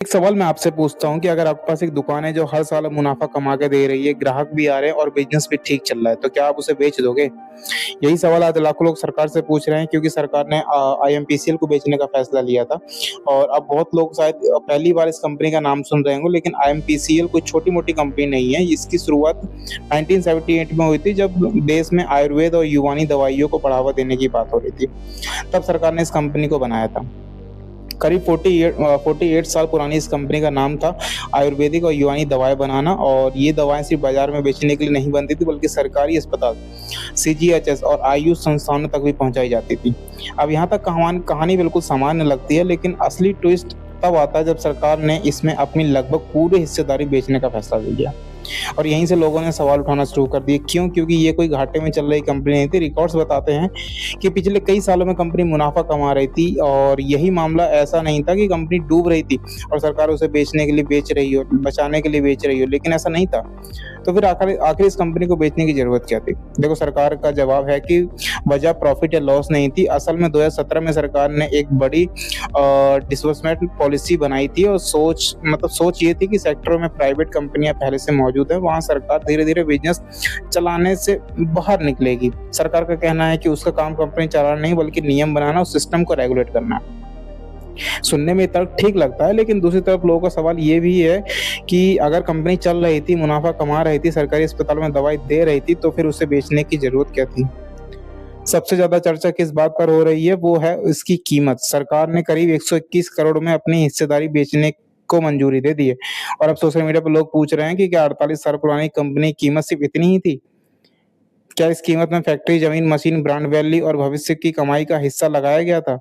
एक सवाल मैं आपसे पूछता हूँ कि अगर आपके पास एक दुकान है जो हर साल मुनाफ़ा कमा के दे रही है, ग्राहक भी आ रहे हैं और बिज़नेस भी ठीक चल रहा है, तो क्या आप उसे बेच दोगे? यही सवाल आज लाखों लोग सरकार से पूछ रहे हैं क्योंकि सरकार ने आईएमपीसीएल को बेचने का फैसला लिया था और अब बहुत लोग शायद पहली बार इस कंपनी का नाम सुन रहे होंगे, लेकिन आईएमपीसीएल कोई छोटी-मोटी कंपनी नहीं है। इसकी शुरुआत 1978 में हुई थी जब देश में आयुर्वेद और युनानी दवाइयों को बढ़ावा देने की बात हो रही थी। तब सरकार ने इस कंपनी को बनाया था। करीब 48 साल पुरानी इस कंपनी का नाम था आयुर्वेदिक और यूनानी दवाएँ बनाना, और ये दवाएँ सिर्फ़ बाज़ार में बेचने के लिए नहीं बनती थी बल्कि सरकारी अस्पताल, सीजीएचएस और आयुष संस्थानों तक भी पहुँचाई जाती थी। अब यहाँ तक कहानी बिल्कुल सामान्य लगती है, लेकिन असली ट्विस्ट तब आता है जब सरकार ने इसमें अपनी लगभग पूरी हिस्सेदारी बेचने का फैसला ले लिया। और यहीं से लोगों ने सवाल उठाना शुरू कर दिए, क्यों? क्योंकि ये कोई घाटे में चल रही कंपनी नहीं थी। रिकॉर्ड्स बताते हैं कि पिछले कई सालों में कंपनी मुनाफ़ा कमा रही थी और यही मामला ऐसा नहीं था कि कंपनी डूब रही थी और सरकार उसे बेचने के लिए बेच रही हो, बचाने के लिए बेच रही हो, लेकिन ऐसा नहीं था। तो फिर आखिर इस कंपनी को बेचने की ज़रूरत क्या थी? देखो, सरकार का जवाब है कि वजह प्रॉफ़िट या लॉस नहीं थी। असल में 2017 में सरकार ने एक बड़ी डिसबर्समेंट पॉलिसी बनाई थी और सोच ये थी कि सेक्टरों में प्राइवेट कंपनियाँ पहले से मौजूद हैं, वहाँ सरकार धीरे-धीरे बिज़नेस चलाने से बाहर निकलेगी। सरकार का कहना है कि उसका काम कंपनी चलाना नहीं बल्कि नियम बनाना और सिस्टम को रेगुलेट करना है। सुनने में तर्क ठीक लगता है, लेकिन दूसरी तरफ लोगों का सवाल ये भी है कि अगर कंपनी चल रही थी, मुनाफ़ा कमा रही थी, सरकारी अस्पतालों में दवाई दे रही थी, तो फिर उसे बेचने की ज़रूरत क्या थी? सबसे ज़्यादा चर्चा किस बात पर हो रही है, वो है इसकी कीमत। सरकार ने करीब 121 करोड़ में अपनी हिस्सेदारी बेचने को मंजूरी दे दी है और अब सोशल मीडिया पर लोग पूछ रहे हैं कि क्या 48 साल पुरानी कंपनी की कीमत सिर्फ़ इतनी ही थी? क्या इस कीमत में फैक्ट्री, ज़मीन, मशीन, ब्रांड वैल्यू और भविष्य की कमाई का हिस्सा लगाया गया था?